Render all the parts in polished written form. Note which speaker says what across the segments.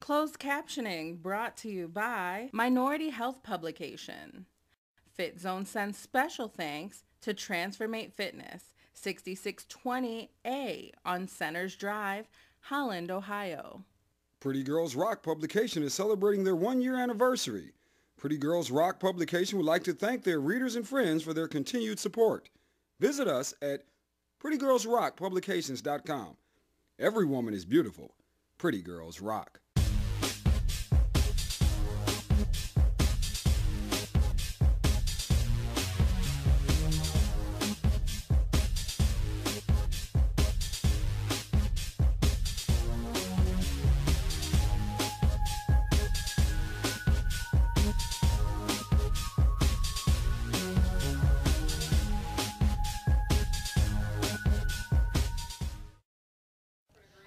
Speaker 1: Closed captioning brought to you by Minority Health Publication. Fitzone sends special thanks to Transformate Fitness, 6620A on Centers Drive, Holland, Ohio.
Speaker 2: Pretty Girls Rock publication is celebrating their one-year anniversary. Pretty Girls Rock publication would like to thank their readers and friends for their continued support. Visit us at prettygirlsrockpublications.com. Every woman is beautiful. Pretty Girls Rock.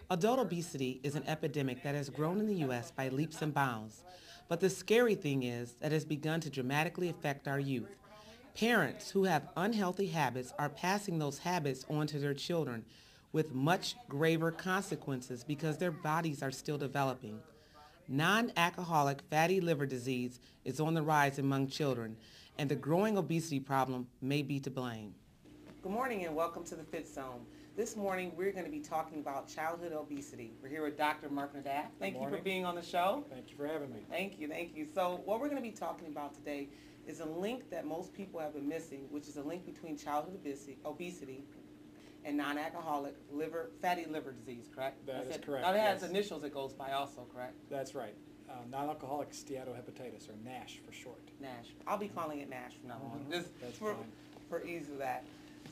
Speaker 3: Adult obesity is an epidemic that has grown in the U.S. by leaps and bounds. But the scary thing is that it has begun to dramatically affect our youth. Parents who have unhealthy habits are passing those habits on to their children with much graver consequences because their bodies are still developing. Non-alcoholic fatty liver disease is on the rise among children, and the growing obesity problem may be to blame. Good morning and welcome to the Fitzone. This morning, we're going to be talking about childhood obesity. We're here with Dr. Mark Naddaf. Thank you for being on the show.
Speaker 4: Thank you for having me.
Speaker 3: Thank you. So what we're going to be talking about today is a link that most people have been missing, which is a link between childhood obesity and non-alcoholic fatty liver disease, correct?
Speaker 4: That is correct.
Speaker 3: Now, it has initials it goes by also, correct?
Speaker 4: That's right. Non-alcoholic steatohepatitis, or NASH for short.
Speaker 3: NASH. I'll be calling it NASH from now on, just
Speaker 4: That's
Speaker 3: for ease of that.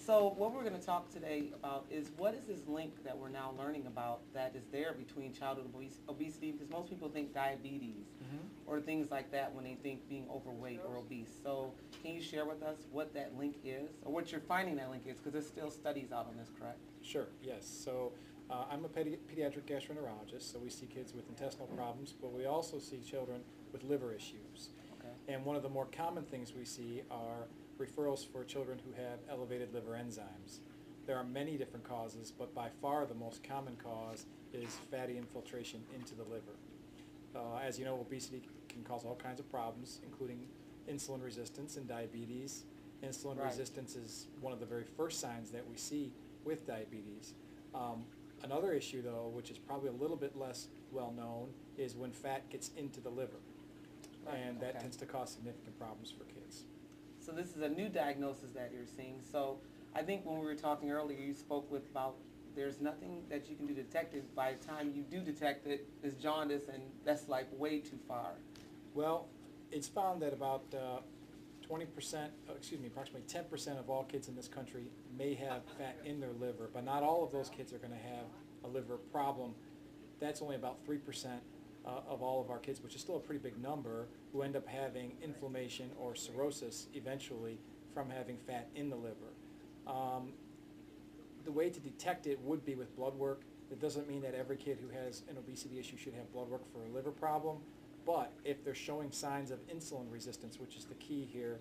Speaker 3: So what we're going to talk today about is what is this link that we're now learning about that is there between childhood obesity, because most people think diabetes or things like that when they think being overweight or obese. So can you share with us what that link is, or what you're finding that link is, because there's still studies out on this, correct?
Speaker 4: Sure, yes. So I'm a pediatric gastroenterologist, so we see kids with intestinal problems, but we also see children with liver issues.
Speaker 3: Okay.
Speaker 4: And one of the more common things we see are referrals for children who have elevated liver enzymes. There are many different causes, but by far the most common cause is fatty infiltration into the liver. As you know, obesity can cause all kinds of problems, including insulin resistance and diabetes. Insulin resistance is one of the very first signs that we see with diabetes. Another issue, though, which is probably a little bit less well known, is when fat gets into the liver. And that tends to cause significant problems for kids.
Speaker 3: So this is a new diagnosis that you're seeing. So I think when we were talking earlier, you spoke about there's nothing that you can do to detect it. By the time you do detect it, it's jaundice, and that's like way too far.
Speaker 4: Well, it's found that about approximately 10% of all kids in this country may have fat in their liver, but not all of those kids are going to have a liver problem. That's only about 3% of all of our kids, which is still a pretty big number, who end up having inflammation or cirrhosis eventually from having fat in the liver. The way to detect it would be with blood work. It doesn't mean that every kid who has an obesity issue should have blood work for a liver problem, but if they're showing signs of insulin resistance, which is the key here,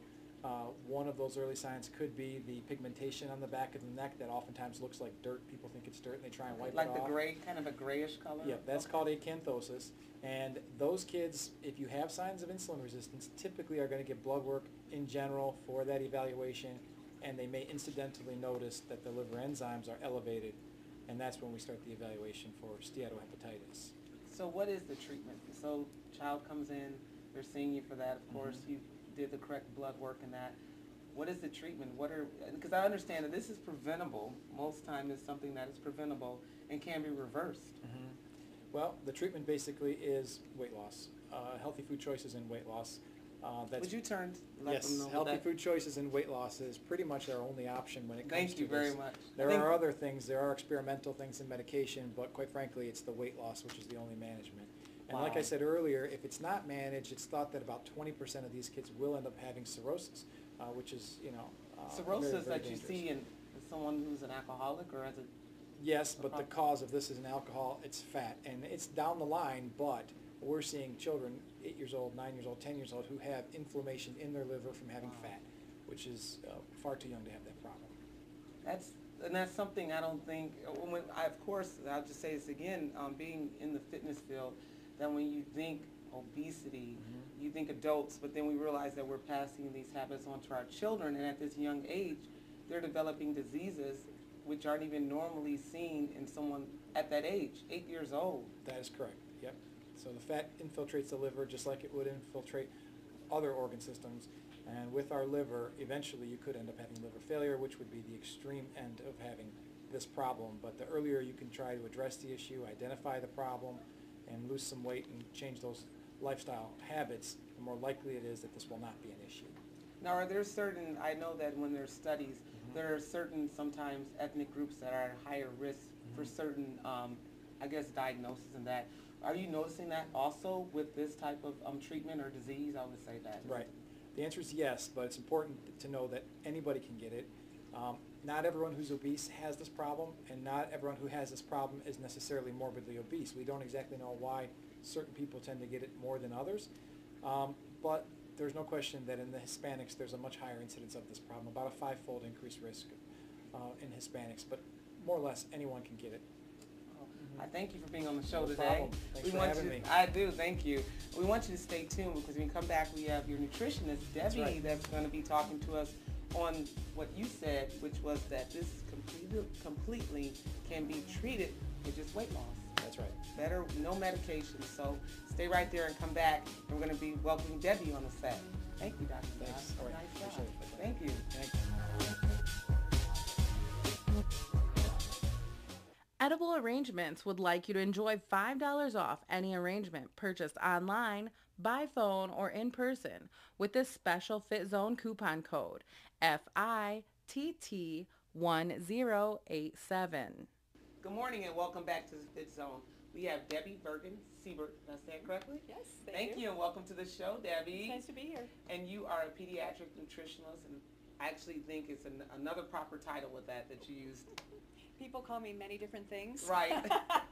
Speaker 4: one of those early signs could be the pigmentation on the back of the neck that oftentimes looks like dirt. People think it's dirt and they try and wipe it off.
Speaker 3: Like the gray, kind of a grayish color?
Speaker 4: Yeah, that's called acanthosis. And those kids, if you have signs of insulin resistance, typically are going to get blood work in general for that evaluation, and they may incidentally notice that the liver enzymes are elevated, and that's when we start the evaluation for steatohepatitis.
Speaker 3: So what is the treatment? So child comes in, they're seeing you for that, of course, you did the correct blood work and that. What is the treatment? Because I understand that this is preventable. Most time it's something that is preventable and can be reversed.
Speaker 4: Well, the treatment basically is weight loss, healthy food choices and weight loss.
Speaker 3: Would you let
Speaker 4: Yes,
Speaker 3: them know
Speaker 4: healthy
Speaker 3: that?
Speaker 4: food choices and weight loss is pretty much our only option when it comes to
Speaker 3: Thank you very much.
Speaker 4: There are other things, there are experimental things in medication, but quite frankly, it's the weight loss which is the only management. And like I said earlier, if it's not managed, it's thought that about 20% of these kids will end up having cirrhosis, which is,
Speaker 3: cirrhosis
Speaker 4: very, very
Speaker 3: that you
Speaker 4: dangerous.
Speaker 3: see in someone who's an alcoholic, or as a
Speaker 4: Yes, but the cause of this isn't alcohol, it's fat. And it's down the line, but we're seeing children, 8 years old, 9 years old, 10 years old, who have inflammation in their liver from having fat, which is far too young to have that problem.
Speaker 3: That's something I don't think, of course, I'll just say this again, being in the fitness field, that when you think obesity, you think adults, but then we realize that we're passing these habits on to our children, and at this young age, they're developing diseases which aren't even normally seen in someone at that age, 8 years old.
Speaker 4: That is correct, yep. So the fat infiltrates the liver just like it would infiltrate other organ systems. And with our liver, eventually you could end up having liver failure, which would be the extreme end of having this problem. But the earlier you can try to address the issue, identify the problem, and lose some weight and change those lifestyle habits, the more likely it is that this will not be an issue.
Speaker 3: Now, are there certain, I know that when there's studies, there are certain sometimes ethnic groups that are at higher risk for certain, I guess, diagnoses and that. Are you noticing that also with this type of treatment or disease? I would say that.
Speaker 4: Right. The answer is yes, but it's important to know that anybody can get it. Not everyone who's obese has this problem, and not everyone who has this problem is necessarily morbidly obese. We don't exactly know why certain people tend to get it more than others, but there's no question that in the Hispanics there's a much higher incidence of this problem, about a 5-fold increased risk in Hispanics, but more or less anyone can get it.
Speaker 3: I thank you for being on the show
Speaker 4: No
Speaker 3: today.
Speaker 4: problem. Thanks for having me.
Speaker 3: I do, thank you. We want you to stay tuned because when we come back, we have your nutritionist, Debbie, that's going to be talking to us on what you said, which was that this completely can be treated with just weight loss.
Speaker 4: That's right.
Speaker 3: Better, no medication. So stay right there and come back. And we're going to be welcoming Debbie on the set. Thank you, Dr.
Speaker 4: Thanks. All right.
Speaker 3: Nice job.
Speaker 4: Appreciate it.
Speaker 3: Thank you.
Speaker 1: Edible Arrangements would like you to enjoy $5 off any arrangement purchased online, by phone, or in person with this special Fitzone coupon code FITT1087.
Speaker 3: Good morning and welcome back to the Fitzone. We have Debbie Verkin-Siebert. Did I say it correctly?
Speaker 5: Yes,
Speaker 3: Thank you and welcome to the show, Debbie.
Speaker 5: It's nice to be here.
Speaker 3: And you are a pediatric nutritionist, and I actually think it's another proper title with that you used.
Speaker 5: People call me many different things.
Speaker 3: Right.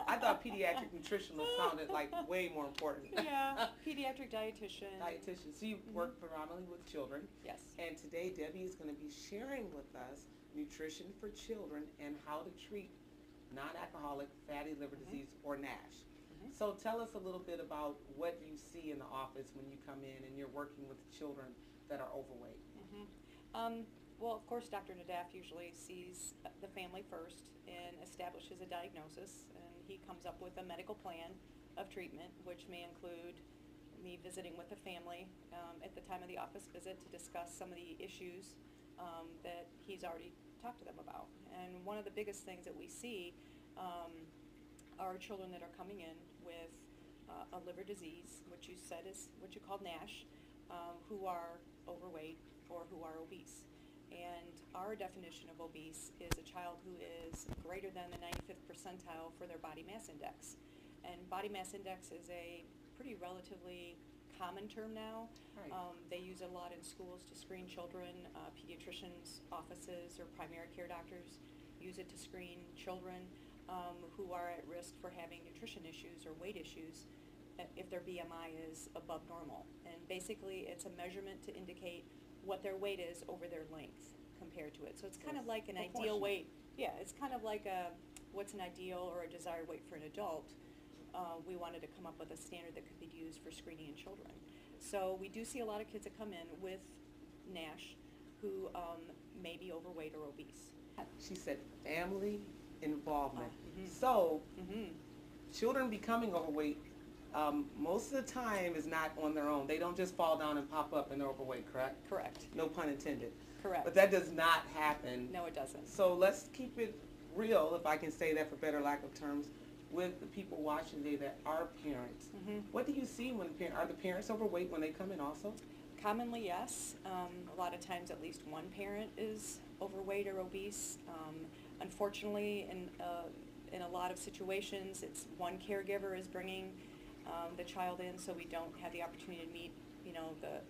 Speaker 3: I thought pediatric nutritionist sounded like way more important.
Speaker 5: Yeah, pediatric dietitian.
Speaker 3: Dietitian. So you work predominantly with children.
Speaker 5: Yes.
Speaker 3: And today Debbie is going to be sharing with us nutrition for children and how to treat non-alcoholic fatty liver disease or NASH. So tell us a little bit about what you see in the office when you come in and you're working with children that are overweight.
Speaker 5: Well, of course, Dr. Naddaf usually sees the family first and establishes a diagnosis, and he comes up with a medical plan of treatment, which may include me visiting with the family at the time of the office visit to discuss some of the issues that he's already talked to them about. And one of the biggest things that we see are children that are coming in with a liver disease, which you said is what you call NASH, who are overweight or who are obese. And our definition of obese is a child who is greater than the 95th percentile for their body mass index. And body mass index is a pretty relatively common term now.
Speaker 3: Right.
Speaker 5: They use it a lot in schools to screen children. Pediatricians' offices or primary care doctors use it to screen children who are at risk for having nutrition issues or weight issues if their BMI is above normal. And basically it's a measurement to indicate what their weight is over their length compared to it. So it's kind of like an ideal weight. Yeah, it's kind of like what's an ideal or a desired weight for an adult. We wanted to come up with a standard that could be used for screening in children. So we do see a lot of kids that come in with NASH who may be overweight or obese.
Speaker 3: She said family involvement. So children becoming overweight most of the time is not on their own. They don't just fall down and pop up and they're overweight, correct?
Speaker 5: Correct.
Speaker 3: No pun intended.
Speaker 5: Correct.
Speaker 3: But that does not happen.
Speaker 5: No, it doesn't.
Speaker 3: So let's keep it real, if I can say that for better lack of terms, with the people watching today that are parents. What do you see when are the parents overweight when they come in also?
Speaker 5: Commonly, yes. A lot of times at least one parent is overweight or obese. Unfortunately, in a lot of situations, it's one caregiver is bringing the child in, so we don't have the opportunity to meet, the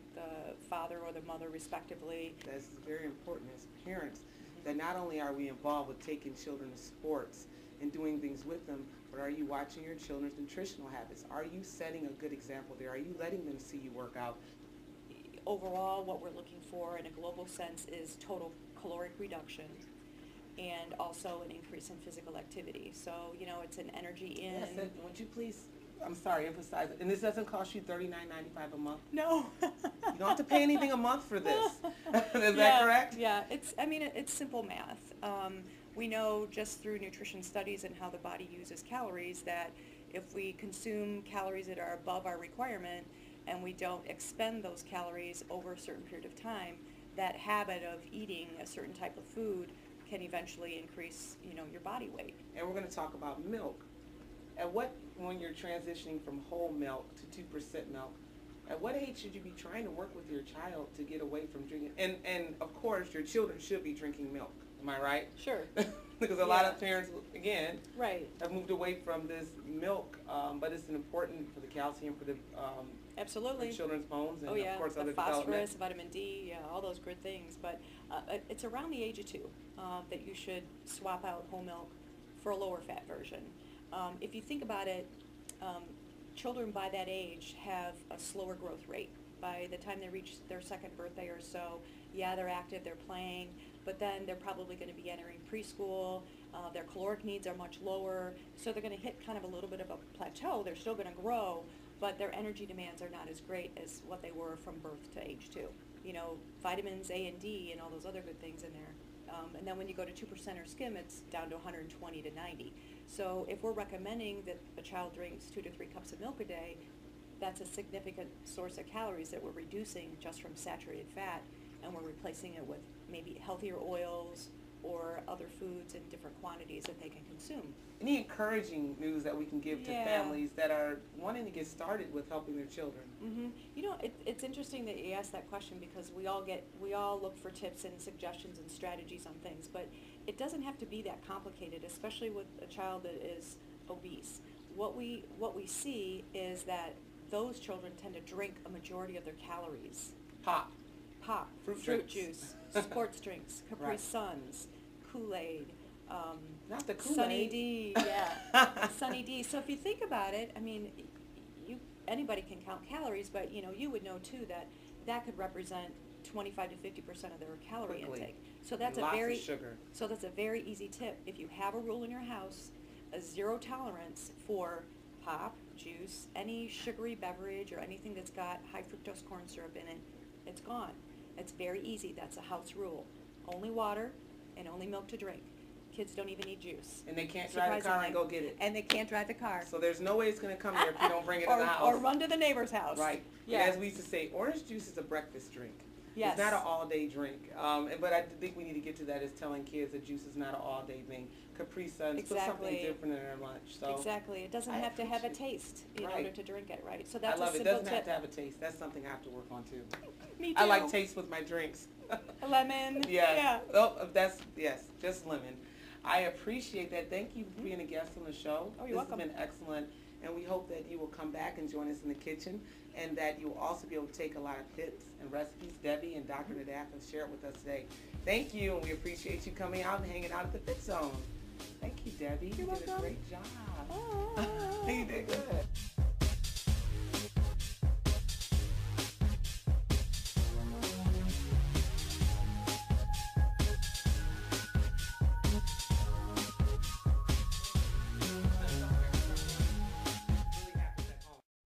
Speaker 5: father or the mother respectively.
Speaker 3: That's very important as parents, that not only are we involved with taking children to sports and doing things with them, but are you watching your children's nutritional habits? Are you setting a good example there? Are you letting them see you work out?
Speaker 5: Overall, what we're looking for in a global sense is total caloric reduction and also an increase in physical activity. So, it's an energy in.
Speaker 3: Yes, would you please I'm sorry, emphasize it. And this doesn't cost you $39.95 a month?
Speaker 5: No.
Speaker 3: You don't have to pay anything a month for this. Is
Speaker 5: Yeah,
Speaker 3: that correct?
Speaker 5: Yeah, it's simple math. We know just through nutrition studies and how the body uses calories that if we consume calories that are above our requirement and we don't expend those calories over a certain period of time, that habit of eating a certain type of food can eventually increase, your body weight.
Speaker 3: And we're going to talk about milk. When you're transitioning from whole milk to 2% milk, at what age should you be trying to work with your child to get away from drinking? And of course, your children should be drinking milk. Am I right?
Speaker 5: Sure.
Speaker 3: Because a lot of parents, again,
Speaker 5: Right.
Speaker 3: have moved away from this milk, but it's important for the calcium, for the
Speaker 5: Absolutely.
Speaker 3: for children's bones, and
Speaker 5: Oh yeah,
Speaker 3: of course
Speaker 5: the
Speaker 3: other
Speaker 5: phosphorus,
Speaker 3: development.
Speaker 5: vitamin D, yeah, all those good things. But it's around the age of 2 that you should swap out whole milk for a lower fat version. If you think about it, children by that age have a slower growth rate. By the time they reach their second birthday or so, yeah, they're active, they're playing, but then they're probably going to be entering preschool. Their caloric needs are much lower, so they're going to hit kind of a little bit of a plateau. They're still going to grow, but their energy demands are not as great as what they were from birth to age 2. Vitamins A and D and all those other good things in there. And then when you go to 2% or skim, it's down to 120 to 90. So if we're recommending that a child drinks 2 to 3 cups of milk a day, that's a significant source of calories that we're reducing just from saturated fat, and we're replacing it with maybe healthier oils or other foods in different quantities that they can consume.
Speaker 3: Any encouraging news that we can give to
Speaker 5: Yeah.
Speaker 3: families that are wanting to get started with helping their children?
Speaker 5: It's interesting that you asked that question because we all look for tips and suggestions and strategies on things, but it doesn't have to be that complicated, especially with a child that is obese. What we see is that those children tend to drink a majority of their calories.
Speaker 3: Pop.
Speaker 5: Fruit
Speaker 3: drinks.
Speaker 5: juice, sports drinks, Capri
Speaker 3: Right.
Speaker 5: Suns, Kool-Aid,
Speaker 3: Not the Kool-Aid.
Speaker 5: Sunny D, yeah, Sunny D. So if you think about it, anybody can count calories, but you would know too that could represent 25 to 50% of their calorie
Speaker 3: Quickly.
Speaker 5: intake. So that's
Speaker 3: And
Speaker 5: a
Speaker 3: lots
Speaker 5: very
Speaker 3: of sugar.
Speaker 5: So that's a very easy tip. If you have a rule in your house, a 0 tolerance for pop, juice, any sugary beverage or anything that's got high fructose corn syrup in it, it's gone. It's very easy. That's a house rule. Only water and only milk to drink. Kids don't even need juice.
Speaker 3: And they can't drive the car and go get it.
Speaker 5: And they can't drive the car.
Speaker 3: So there's no way it's going to come here if you don't bring it in the house.
Speaker 5: Or run to the neighbor's house.
Speaker 3: Right.
Speaker 5: Yeah.
Speaker 3: As we used to say, orange juice is a breakfast drink.
Speaker 5: Yes.
Speaker 3: It's not an all-day drink. But I think we need to get to that, is telling kids that juice is not an all-day thing. Capri Suns, put something
Speaker 5: Exactly.
Speaker 3: different in their lunch. So
Speaker 5: Exactly. It doesn't
Speaker 3: I
Speaker 5: have to have a
Speaker 3: appreciate-
Speaker 5: taste in
Speaker 3: Right.
Speaker 5: order to drink it, right? So
Speaker 3: I
Speaker 5: that's
Speaker 3: love
Speaker 5: a
Speaker 3: it. It
Speaker 5: simple
Speaker 3: doesn't
Speaker 5: tip.
Speaker 3: have to have a taste. That's something I have to work on too.
Speaker 5: Me too.
Speaker 3: I like taste with my drinks.
Speaker 5: Lemon.
Speaker 3: Yeah.
Speaker 5: Yeah.
Speaker 3: Oh, yes, just lemon. I appreciate that. Thank you for being a guest on the show.
Speaker 5: Oh, you're welcome.
Speaker 3: This has been excellent, and we hope that you will come back and join us in the kitchen, and that you will also be able to take a lot of tips and recipes Debbie and Dr. Naddaf have shared with us today. Thank you, and we appreciate you coming out and hanging out at the Fitzone. Thank you, Debbie. You did a
Speaker 5: welcome.
Speaker 3: great job.
Speaker 5: Oh.
Speaker 3: You did good.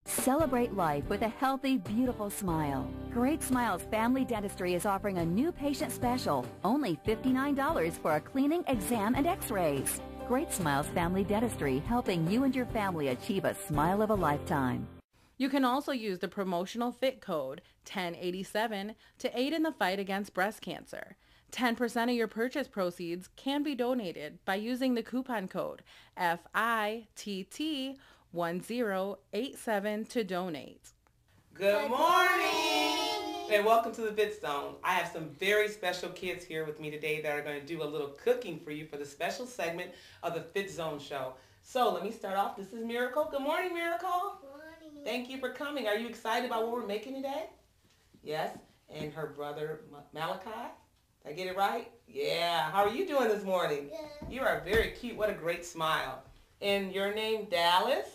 Speaker 6: Celebrate life with a healthy, beautiful smile. Great Smiles Family Dentistry is offering a new patient special, only $59 for a cleaning, exam, and x-rays. Great Smiles Family Dentistry, helping you and your family achieve a smile of a lifetime.
Speaker 1: You can also use the promotional FIT code 1087 to aid in the fight against breast cancer. 10% of your purchase proceeds can be donated by using the coupon code FITT1087 to donate.
Speaker 3: Good morning, and welcome to the Fitzone. I have some very special kids here with me today that are going to do a little cooking for you for the special segment of the Fitzone show. So let me start off. This is Miracle. Good morning, Miracle.
Speaker 7: Good morning.
Speaker 3: Thank you for coming. Are you excited about what we're making today? Yes. And her brother Malachi. Did I get it right? Yeah. How are you doing this morning?
Speaker 7: Good.
Speaker 3: You are very cute. What a great smile. And your name, Dallas.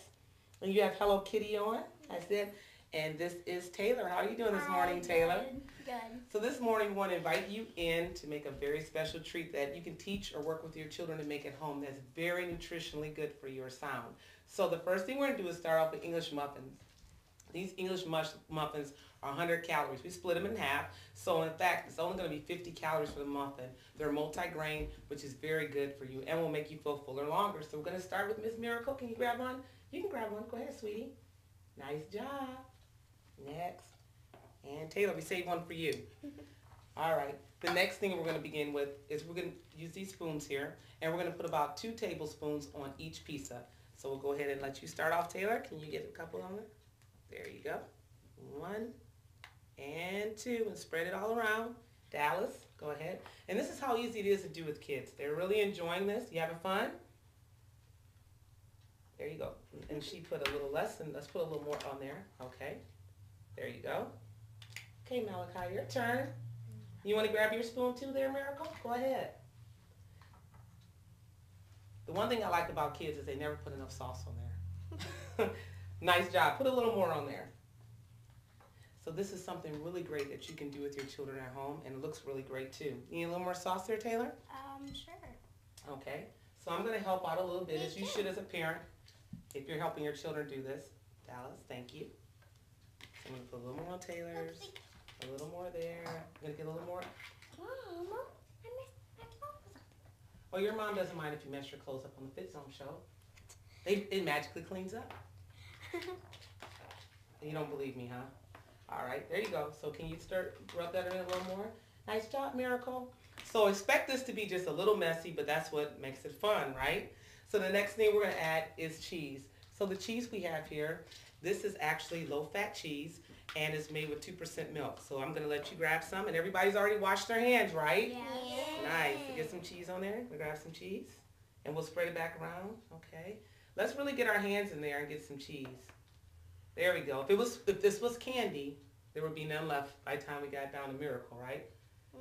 Speaker 3: And you have Hello Kitty on. I said. And this is Taylor. How are you doing this morning, Taylor?
Speaker 7: Good.
Speaker 3: So this morning we want to invite you in to make a very special treat that you can teach or work with your children to make at home that's very nutritionally good for your sound. So the first thing we're going to do is start off with English muffins. These English muffins are 100 calories. We split them in half. So in fact, it's only going to be 50 calories for the muffin. They're multi-grain, which is very good for you and will make you feel fuller longer. So we're going to start with Miss Miracle. Can you grab one? You can grab one. Go ahead, sweetie. Nice job. Next. And Taylor, we saved one for you. All right. The next thing we're going to begin with is we're going to use these spoons here, and we're going to put about 2 tablespoons on each pizza. So we'll go ahead and let you start off, Taylor. Can you get a couple on there? There you go. 1 and 2, and spread it all around. Dallas, go ahead. And this is how easy it is to do with kids. They're really enjoying this. You having fun? There you go. And she put a little less, and let's put a little more on there. Okay. There you go. Okay, Malachi, your turn. You want to grab your spoon too there, Miracle? Go ahead. The one thing I like about kids is they never put enough sauce on there. Nice job. Put a little more on there. So this is something really great that you can do with your children at home, and it looks really great too. You need a little more sauce there, Taylor?
Speaker 7: Sure.
Speaker 3: Okay. So I'm going to help out a little bit, as you should as a parent, if you're helping your children do this. Dallas, thank you. So I'm going to put a little more on Taylor's, a little more there. I'm going to get a little more.
Speaker 7: Mama, I messed my clothes up.
Speaker 3: Well, your mom doesn't mind if you mess your clothes up on the Fitzone show. It magically cleans up. You don't believe me, huh? All right, there you go. So can you rub that in a little more? Nice job, Miracle. So expect this to be just a little messy, but that's what makes it fun, right? So the next thing we're going to add is cheese. So the cheese we have here, this is actually low-fat cheese, and it's made with 2% milk. So I'm going to let you grab some, and everybody's already washed their hands, right?
Speaker 7: Yes.
Speaker 3: Nice. So get some cheese on there. We'll grab some cheese, and we'll spread it back around. Okay. Let's really get our hands in there and get some cheese. There we go. If this was candy, there would be none left by the time we got down to Miracle, right?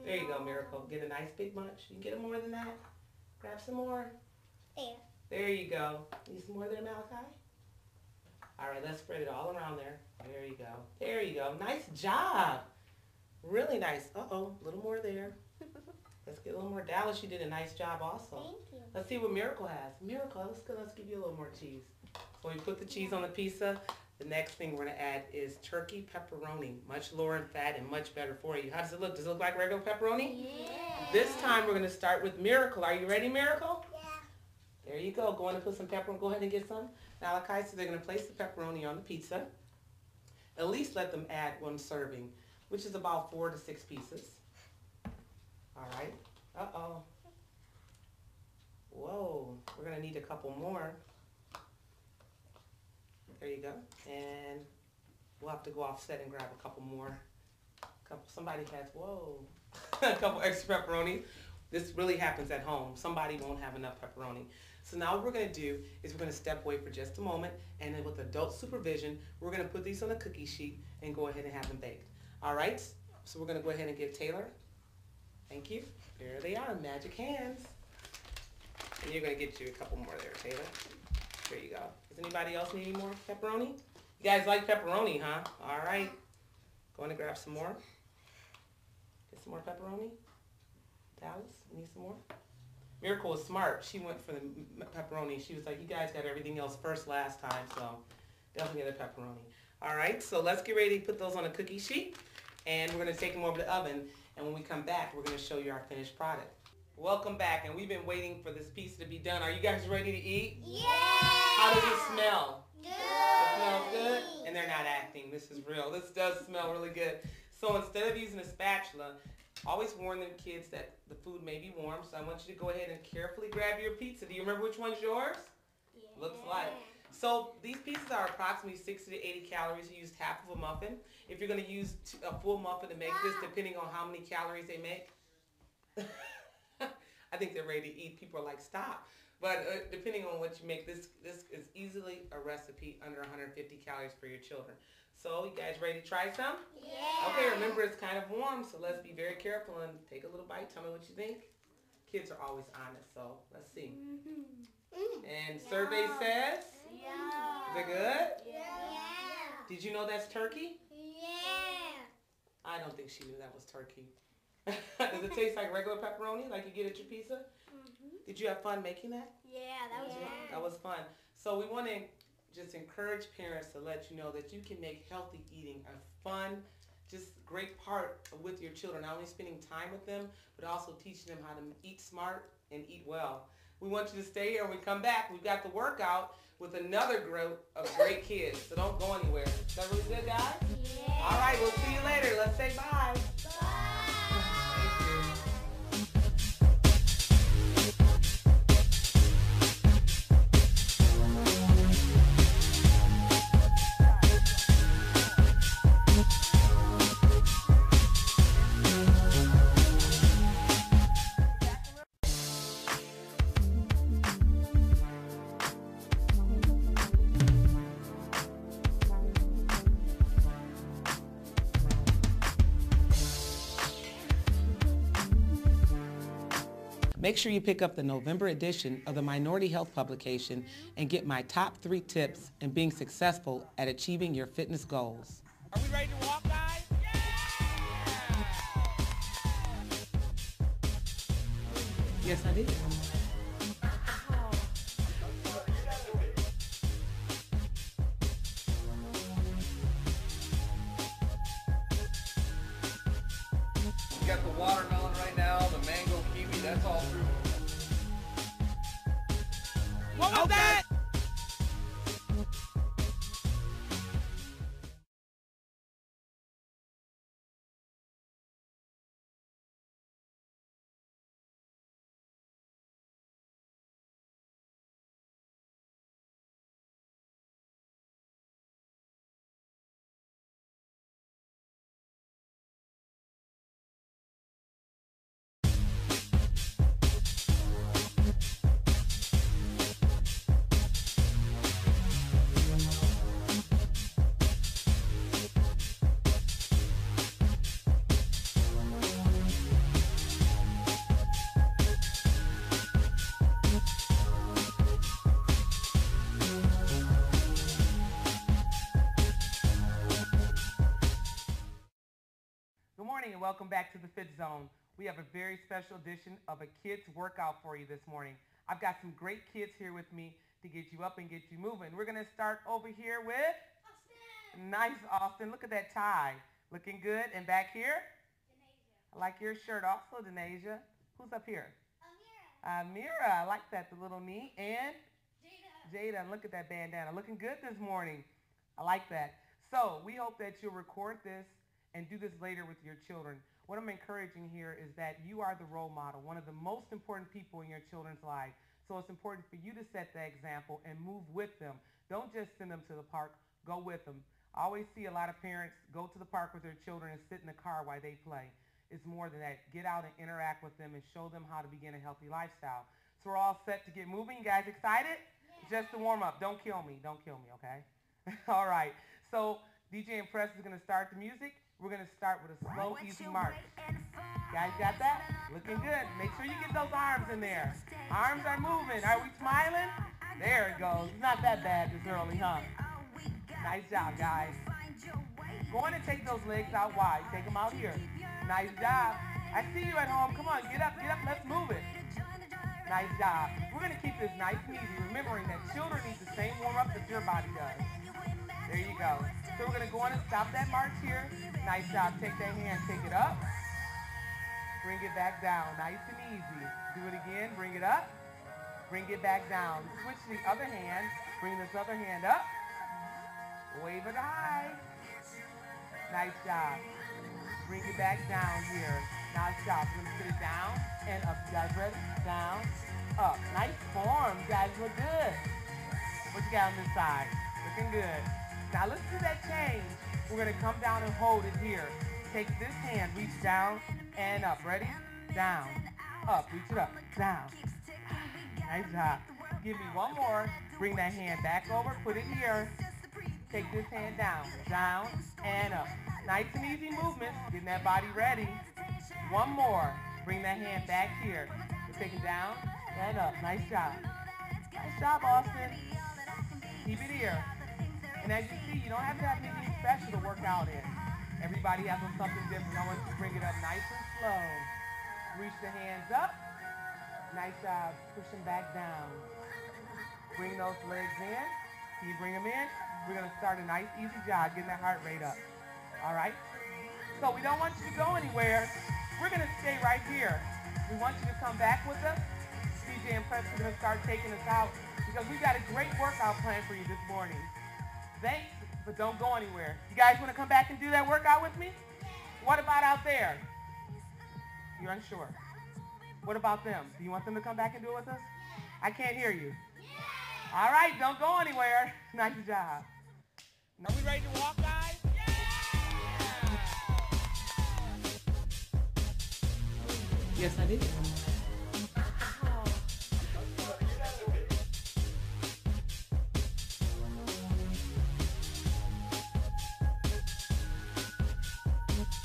Speaker 3: There you go, Miracle. Get a nice big bunch. You can get more than that. Grab some more.
Speaker 7: There.
Speaker 3: There you go. Need some more there, Malachi? All right, let's spread it all around there. There you go. There you go. Nice job. Really nice. Uh-oh, a little more there. Let's get a little more. Dallas, you did a nice job also.
Speaker 7: Thank you.
Speaker 3: Let's see what Miracle has. Miracle, let's give you a little more cheese. So we put the cheese on the pizza. The next thing we're going to add is turkey pepperoni. Much lower in fat and much better for you. How does it look? Does it look like regular pepperoni?
Speaker 7: Yeah.
Speaker 3: This time we're going to start with Miracle. Are you ready, Miracle?
Speaker 7: Yeah.
Speaker 3: There you go. Go on and put some pepperoni. Go ahead and get some. Malachi, so they're going to place the pepperoni on the pizza. At least let them add 1 serving, which is about 4 to 6 pieces. All right. Uh-oh. Whoa. We're going to need a couple more. There you go. And we'll have to go offset and grab a couple more. Somebody has, whoa, a couple extra pepperoni. This really happens at home. Somebody won't have enough pepperoni. So now what we're going to do is we're going to step away for just a moment, and then with adult supervision, we're going to put these on a cookie sheet and go ahead and have them baked. All right? So we're going to go ahead and give Taylor. Thank you. There they are, magic hands. And you're going to get you a couple more there, Taylor. There you go. Does anybody else need any more pepperoni? You guys like pepperoni, huh? All right. Going to grab some more. Get some more pepperoni. Dallas, you need some more? Miracle was smart. She went for the pepperoni. She was like, you guys got everything else first last time, so definitely get a pepperoni. All right, so let's get ready to put those on a cookie sheet, and we're going to take them over to the oven, and when we come back, we're going to show you our finished product. Welcome back, and we've been waiting for this pizza to be done. Are you guys ready to eat?
Speaker 7: Yeah.
Speaker 3: How does it smell?
Speaker 7: Good.
Speaker 3: It smells good? And they're not acting. This is real. This does smell really good. So instead of using a spatula, always warn them kids that the food may be warm. So I want you to go ahead and carefully grab your pizza. Do you remember which one's yours?
Speaker 7: Yeah.
Speaker 3: Looks like. So these pizzas are approximately 60 to 80 calories. You used half of a muffin. If you're going to use a full muffin to make this, depending on how many calories they make, I think they're ready to eat. People are like, stop. But depending on what you make, this is easily a recipe under 150 calories for your children. So you guys ready to try some?
Speaker 7: Yeah.
Speaker 3: Okay, remember it's kind of warm, so let's be very careful and take a little bite. Tell me what you think. Kids are always honest, so let's see. And survey says?
Speaker 7: Yeah.
Speaker 3: Is it good?
Speaker 7: Yeah.
Speaker 3: Did you know that's turkey?
Speaker 7: Yeah.
Speaker 3: I don't think she knew that was turkey. Does it taste like regular pepperoni, like you get at your pizza? Did you have fun making that?
Speaker 7: Yeah, that was fun.
Speaker 3: That was fun. So we want to just encourage parents to let you know that you can make healthy eating a fun, just great part with your children. Not only spending time with them, but also teaching them how to eat smart and eat well. We want you to stay here. When we come back, we've got the workout with another group of great kids. So don't go anywhere. Is that really good, guys?
Speaker 7: Yeah.
Speaker 3: All right, we'll see you later. Let's say bye. Thank you. Make sure you pick up the November edition of the Minority Health publication and get my top 3 tips in being successful at achieving your fitness goals.
Speaker 8: Are we ready to walk, guys?
Speaker 3: Yes, I did.
Speaker 8: We got the watermelon right now, the mango kiwi, that's all through. What was that?
Speaker 3: Good morning and welcome back to the Fit Zone. We have a very special edition of a kids workout for you this morning. I've got some great kids here with me to get you up and get you moving. We're going to start over here with Austin. Nice, Austin. Look at that tie. Looking good. And back here? Denasia. I like your shirt also, Denasia. Who's up here? Amira. I like that, the little knee. And? Jada. And look at that bandana. Looking good this morning. I like that. So we hope that you'll record this and do this later with your children. What I'm encouraging here is that you are the role model, one of the most important people in your children's life. So it's important for you to set the example and move with them. Don't just send them to the park, go with them. I always see a lot of parents go to the park with their children and sit in the car while they play. It's more than that. Get out and interact with them and show them how to begin a healthy lifestyle. So we're all set to get moving. You guys excited? Yeah. Just to warm up. Don't kill me, okay? All right. So DJ Impress is going to start the music. We're going to start with a slow, easy march. Guys got that? Looking good. Make sure you get those arms in there. Arms are moving. Are we smiling? There it goes. It's not that bad this early, huh? Nice job, guys. Go on and take those legs out wide. Take them out here. Nice job. I see you at home. Come on, get up. Let's move it. Nice job. We're going to keep this nice and easy, remembering that children need the same warm-up that your body does. There you go. So we're going to go on and stop that march here. Nice job. Take that hand. Take it up. Bring it back down. Nice and easy. Do it again. Bring it up. Bring it back down. Switch to the other hand. Bring this other hand up. Wave it high. Nice job. Bring it back down here. Nice job. We're going to put it down and up. You guys ready? Down, up. Nice form. You guys look good. What you got on this side? Looking good. Now let's do that change. We're going to come down and hold it here. Take this hand, reach down and up. Ready? Down, up, reach it up, down. Nice job. Give me one more. Bring that hand back over, put it here. Take this hand down, and up. Nice and easy movements, getting that body ready. One more. Bring that hand back here. Take it down and up. Nice job. Nice job, Austin. Keep it here. And And as you see, you don't have to have anything special to work out in. Everybody has something different. I want you to bring it up nice and slow. Reach the hands up. Nice job. Push them back down. Bring those legs in. Can you bring them in? We're going to start a nice, easy jog, getting that heart rate up. All right? So we don't want you to go anywhere. We're going to stay right here. We want you to come back with us. CJ and Preston are going to start taking us out because we've got a great workout plan for you this morning. Thanks, but don't go anywhere. You guys want to come back and do that workout with me? What about out there? You're unsure. What about them? Do you want them to come back and do it with us? I can't hear you. All right, don't go anywhere. Nice job. Are we ready to walk, guys? Yes, I did.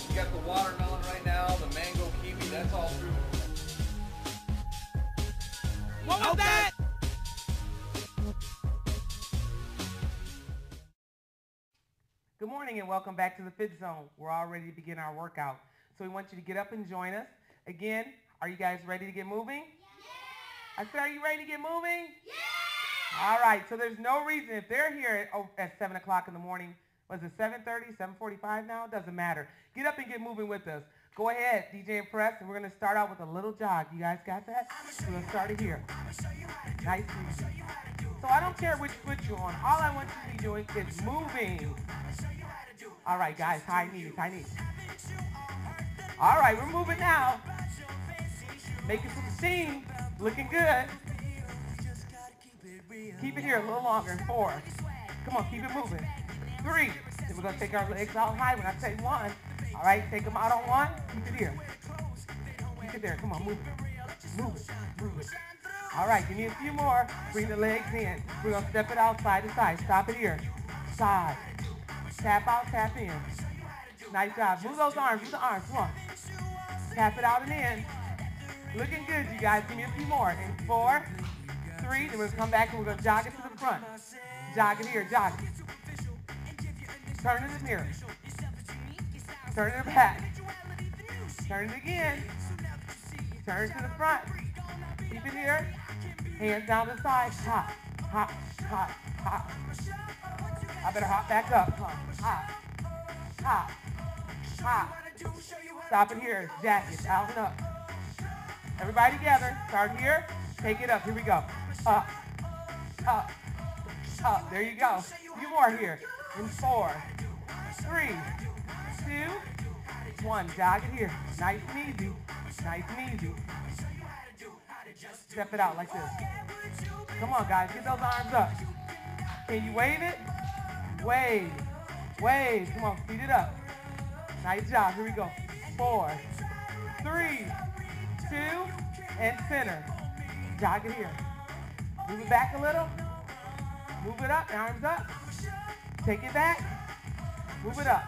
Speaker 8: You got the watermelon right now, the mango kiwi, that's all through.
Speaker 3: What was that? Good morning and welcome back to the Fit Zone. We're all ready to begin our workout. So we want you to get up and join us. Again, are you guys ready to get moving? Yeah. I said, are you ready to get moving? Yeah. All right, so there's no reason if they're here at 7 o'clock in the morning, was it 7:30, 7:45 now? Doesn't matter. Get up and get moving with us. Go ahead, DJ and Press, and we're going to start out with a little jog. You guys got that? We're going to start it here. Nice and easy. So I don't care which foot you're on. All I want you to be doing is moving. All right, guys, high knees, high knees. All right, we're moving now. Making some steam. Looking good. Keep it here a little longer. 4. Come on, keep it moving. 3. Then we're going to take our legs out high when I say 1. All right, take them out on 1. Keep it here. Keep it there. Come on, move it. Move it. Move it. All right, give me a few more. Bring the legs in. We're going to step it out side to side. Stop it here. Side. Tap out, tap in. Nice job. Move those arms. Use the arms. Come on. Tap it out and in. Looking good, you guys. Give me a few more. And 4, 3. Then we're going to come back and we're going to jog it to the front. Jog it here. Jog it. Turn it in the mirror. Turn it back. Turn it again. Turn to the front. Keep it here. Hands down the side. Hop, hop, hop, hop. I better hop back up. Hop, hop, hop. Stop it here. Jacket, out and up. Everybody together. Start here. Take it up. Here we go. Up, up, up. There you go. A few more here. In 4, 3, 2, 1. Jog it here. Nice and easy. Nice and easy. Step it out like this. Come on, guys. Get those arms up. Can you wave it? Wave. Wave. Come on. Speed it up. Nice job. Here we go. 4, 3, 2, and center. Jog it here. Move it back a little. Move it up. Arms up. Take it back. Move it up.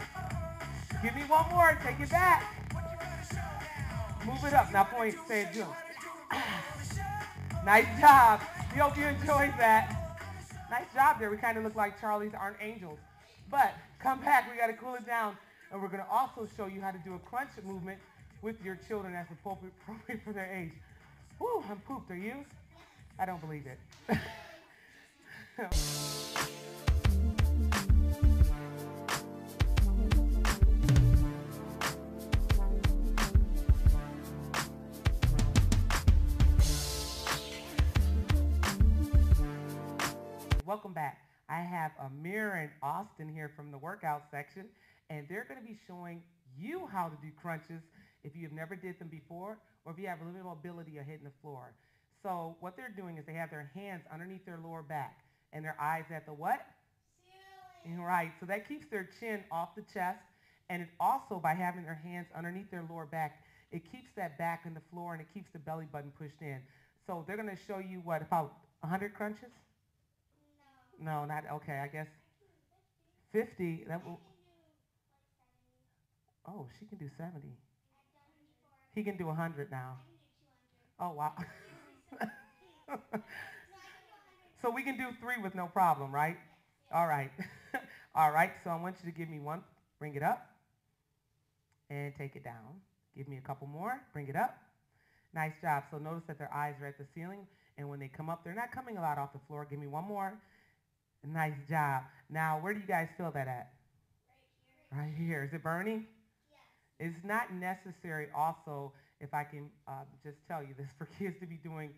Speaker 3: Give me one more. Take it back. Move it up. Now point. Say it, June. Nice job. We hope you enjoyed that. Nice job there. We kind of look like Charlie's Aren't Angels. But come back. We got to cool it down. And we're going to also show you how to do a crunch movement with your children as appropriate for their age. Whew, I'm pooped. Are you? I don't believe it. Welcome back. I have Amir and Austin here from the workout section, and they're going to be showing you how to do crunches if you have never did them before or if you have a little mobility of hitting the floor. So what they're doing is they have their hands underneath their lower back and their eyes at the what? Ceiling. Right. So that keeps their chin off the chest, and it also, by having their hands underneath their lower back, it keeps that back on the floor and it keeps the belly button pushed in. So they're going to show you what, about 100 crunches? No, not, okay, I guess 50. That will, oh, she can do 70. He can do 100 now. Oh, wow. So we can do 3 with no problem, right? All right. All right, so I want you to give me one. Bring it up and take it down. Give me a couple more. Bring it up. Nice job. So notice that their eyes are at the ceiling, and when they come up, they're not coming a lot off the floor. Give me one more. Nice job. Now, where do you guys feel that at? Right here. Is it burning? Yes. It's not necessary also, if I can just tell you this, for kids to be doing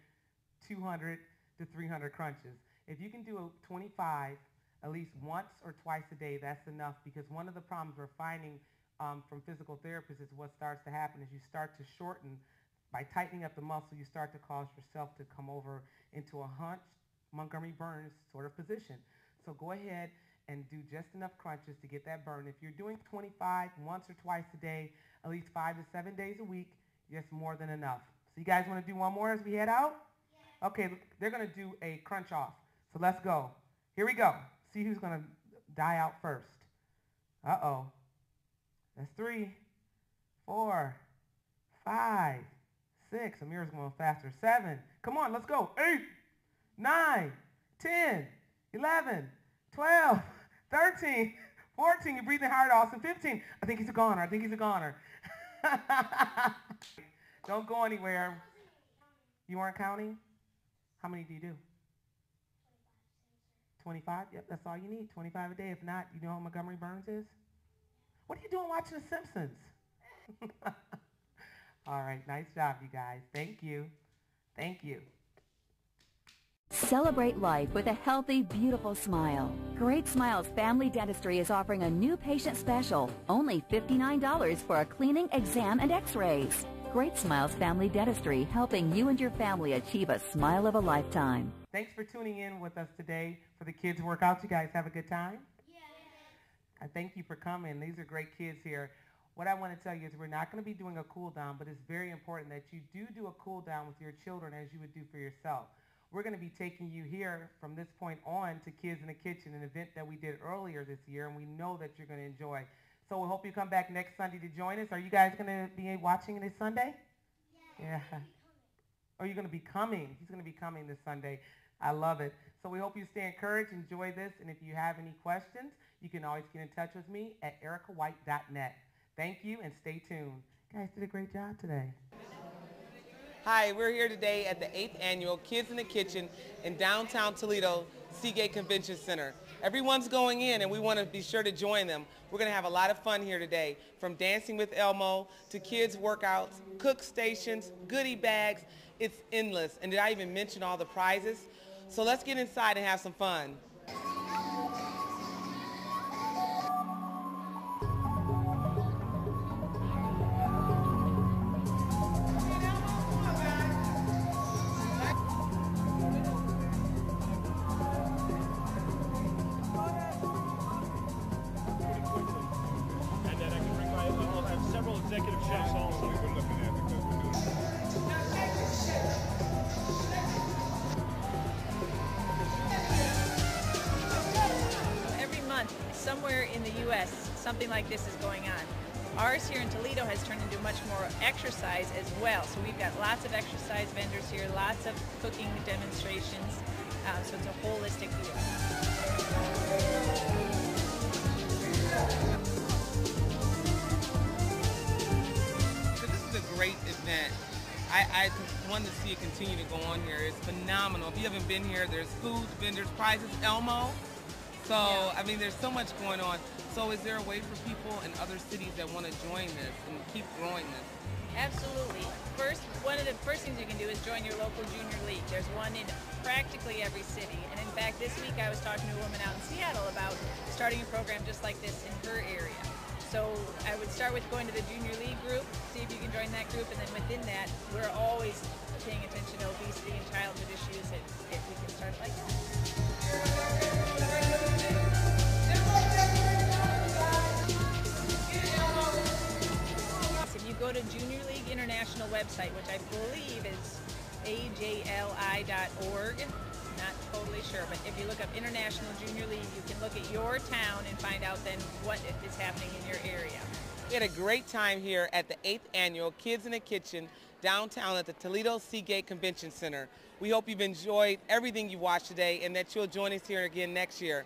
Speaker 3: 200 to 300 crunches. If you can do a 25 at least once or twice a day, that's enough, because one of the problems we're finding from physical therapists is what starts to happen is you start to shorten. By tightening up the muscle, you start to cause yourself to come over into a hunched Montgomery Burns sort of position. So go ahead and do just enough crunches to get that burn. If you're doing 25 once or twice a day, at least 5 to 7 days a week, that's more than enough. So you guys want to do one more as we head out? Yeah. Okay, they're going to do a crunch off. So let's go. Here we go. See who's going to die out first. Uh-oh. That's 3, 4, 5, 6. Amir's going faster. 7. Come on, let's go. 8, 9, 10, 11, 12, 13, 14. You're breathing hard, Austin. 15. I think he's a goner. I think he's a goner. Don't go anywhere. You weren't counting? How many do you do? 25? Yep, that's all you need. 25 a day. If not, you know what Montgomery Burns is? What are you doing watching The Simpsons? All right, nice job, you guys. Thank you. Thank you.
Speaker 6: Celebrate life with a healthy, beautiful smile. Great Smiles Family Dentistry is offering a new patient special, only $59 for a cleaning, exam, and x-rays. Great Smiles Family Dentistry, helping you and your family achieve a smile of a lifetime.
Speaker 3: Thanks for tuning in with us today for the kids' workouts. You guys have a good time? Yeah. I thank you for coming. These are great kids here. What I want to tell you is we're not going to be doing a cool down, but it's very important that you do a cool down with your children as you would do for yourself. We're going to be taking you here from this point on to Kids in the Kitchen, an event that we did earlier this year, and we know that you're going to enjoy. So we hope you come back next Sunday to join us. Are you guys going to be watching this Sunday? Yeah. Or you're going to be coming. He's going to be coming this Sunday. I love it. So we hope you stay encouraged, enjoy this, and if you have any questions, you can always get in touch with me at ericawhite.net. Thank you, and stay tuned. You guys did a great job today. Hi, we're here today at the 8th Annual Kids in the Kitchen in downtown Toledo, Seagate Convention Center. Everyone's going in, and we want to be sure to join them. We're going to have a lot of fun here today, from Dancing with Elmo to kids' workouts, cook stations, goodie bags. It's endless. And did I even mention all the prizes? So let's get inside and have some fun.
Speaker 9: Executive chefs also.
Speaker 5: Every month, somewhere in the U.S., something like this is going on. Ours here in Toledo has turned into much more exercise as well. So we've got lots of exercise vendors here, lots of cooking demonstrations. So it's a holistic deal.
Speaker 3: Great event. I want to see it continue to go on here. It's phenomenal. If you haven't been here, there's food, vendors, prizes, Elmo. So, yeah. I mean, there's so much going on. So is there a way for people in other cities that want to join this and keep growing this?
Speaker 5: Absolutely. One of the first things you can do is join your local junior league. There's one in practically every city. And in fact, this week I was talking to a woman out in Seattle about starting a program just like this in her area. So I would start with going to the junior league group, see if you can join that group, and then within that, we're always paying attention to obesity and childhood issues if we can start like that. If you go to Junior League International website, which I believe is ajli.org, not totally sure, but if you look up International Junior League, you can look at your town and find out then what is happening in your area.
Speaker 3: We had a great time here at the 8th Annual Kids in the Kitchen downtown at the Toledo Seagate Convention Center. We hope you've enjoyed everything you watched today and that you'll join us here again next year.